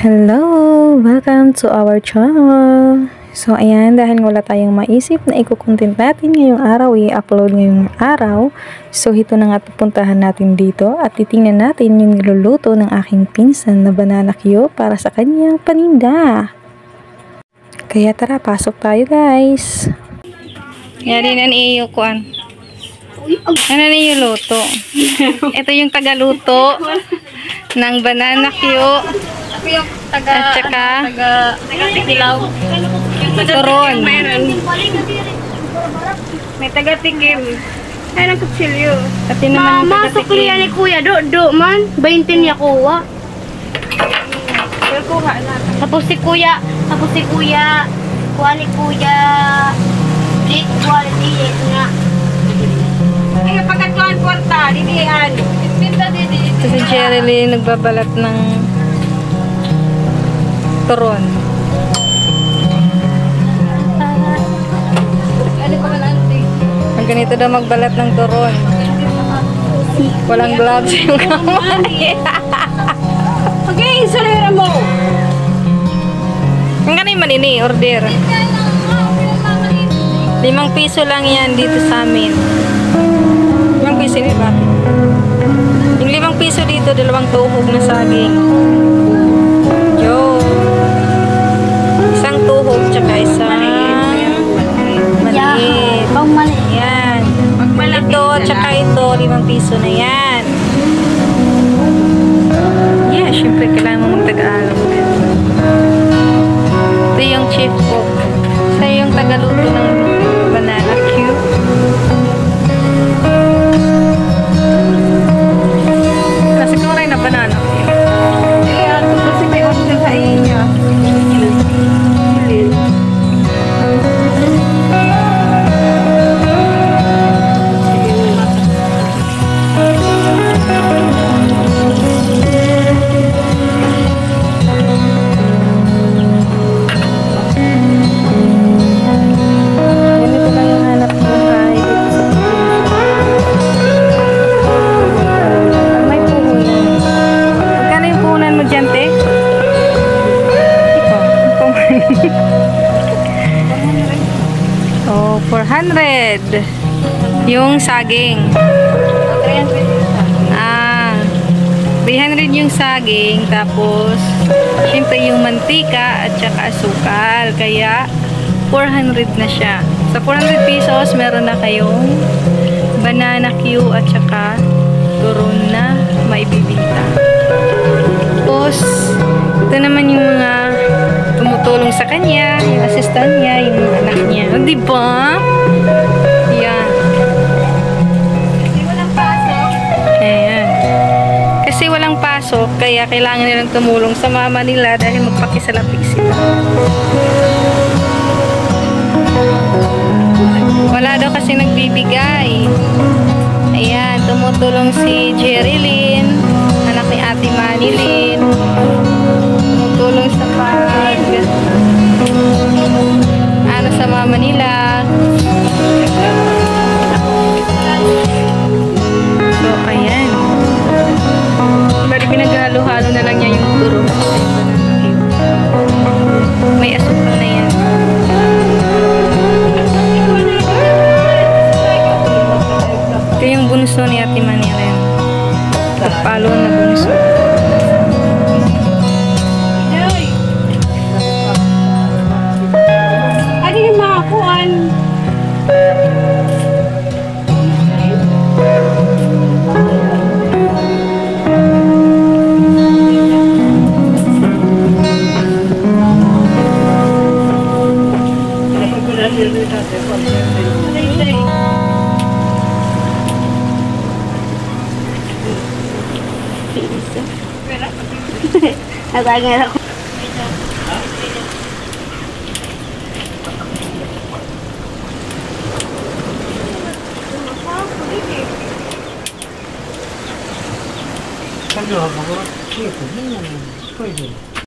Hello! Welcome to our channel! So, ayan, dahil wala tayong maisip na i-content natin ngayong araw, i-upload ngayong araw. So, ito na nga pupuntahan natin dito at titingnan natin yung niluluto ng aking pinsan na banana Q para sa kanyang paninda. Kaya tara, pasok tayo guys! Yari na niyo kuan. Ano niyo luto? Ito yung tagaluto ng banana Q. Ako yung taga, at saka tikilaw. turon. May taga-tikim. Ay, ng kutsilyo. Pati naman Mama, sukli yan ni Kuya. Do man. 20 niya kuha. Kuha na. Tapos si Kuya. Kuha ni Kuya. Quality nga. Ay, pagkatuan kwarta. Didihan. Pinta didi. Si Jerry Lee nagbabalat ng turon. Ang ganito daw magbalat ng turon. Walang gloves yung kamay. Okay, salera mo. Ang ganun yung manini, order. 5 piso lang yan dito sa amin. 5 piso yun, bakit? Yung 5 piso dito, 2 tuhog na saging. Yo. Isang tuhog, tsaka isang maliit. Pang maliit. Yan. Ito, tsaka ito, 5 piso na yan. Yeah, syempre, kailangan mo mag-Tagalog. Ito yung chief cook. Ito yung tagaluto ng banana Q. Kasi kung rin na banana Q. Kasi may order sa inyo. Ganito lang yung hanap buhay dito sa probinsya. May puhunan. Magkano yung puhunan mo dyan, te? Ito. Oh, 400. Yung saging. 300 yung saging. Tapos, syempre yung mantika at saka asukal. Kaya, 400 na siya. Sa 400 pesos, meron na kayong banana Q at saka turon na maibibinta. Tapos, ito naman yung mga tumutulong sa kanya, yung assistant niya, yung mga anak niya. O, diba? Yan. Ayan. Kasi walang pasok, kaya kailangan nilang tumulong sa mama nila dahil magpakisalapik sila. Wala daw kasi nagbibigay. Ayan, tumutulong si Jerry Lynn, anak ni Ate Manilyn. Tumutulong sa sa mama nila. So, ayan. Bali, pinaghalo-halo na lang niya yung turo. May asukal na yan. Ito yung bunso ni Ate Manila. Nagpalo na bunso. Ano yung mga kuan? Nagagay ako. Salió, agora, tipo, não, foi,